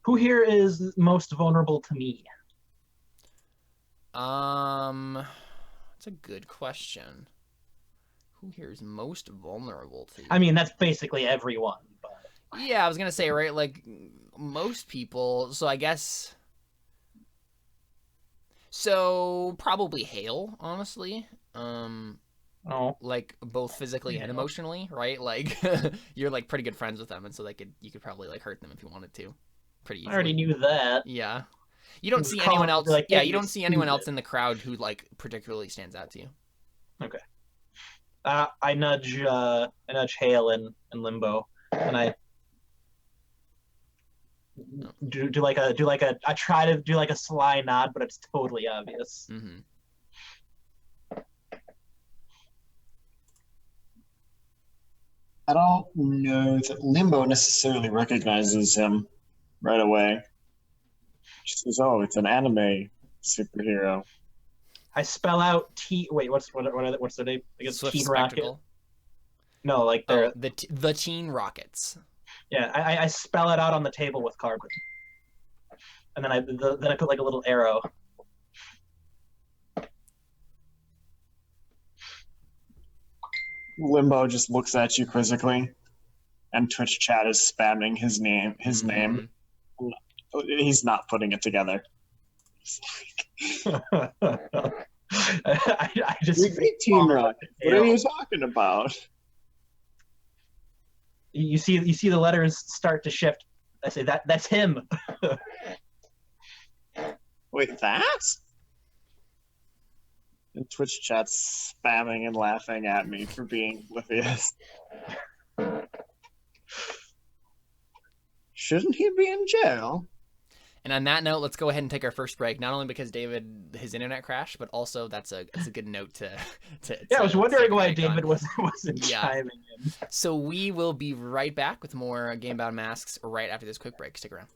Who here is most vulnerable to me? It's a good question. Who here is most vulnerable to you? I mean, that's basically everyone. But Yeah, I was gonna say, right, like most people. So I guess. So probably Hale, honestly. oh, Like both physically and Yeah. emotionally, right? Like you're like pretty good friends with them, and so you could probably like hurt them if you wanted to, pretty I easily. already knew that. Yeah. You don't Just see call anyone them, else. like, Yeah, "Hey, you you're don't see anyone else stupid." in the crowd who like particularly stands out to you. I nudge Hale in limbo, and I I try to do like a sly nod, but it's totally obvious. Mm-hmm. I don't know that Limbo necessarily recognizes him right away. She says, "Oh, it's an anime superhero." I spell out T. Wait, what's their name? I guess Swift Teen Rocket. Spectacle. No, like they're Oh, the Teen Rockets. yeah. I spell it out on the table with carbon, and then I put like a little arrow. Limbo just looks at you quizzically, and Twitch chat is spamming his name. Mhm. He's not putting it together. I just We beat Team Rocket. What are you talking about? You see the letters start to shift. I say that's him. Wait, that? And Twitch chat's spamming and laughing at me for being oblivious. Shouldn't he be in jail? And on that note, let's go ahead and take our first break. Not only because his internet crashed, but also that's a good note to. Yeah, I was wondering to why break on. David wasn't Yeah. chiming in. So we will be right back with more Gamebound Masks right after this quick break. Stick around.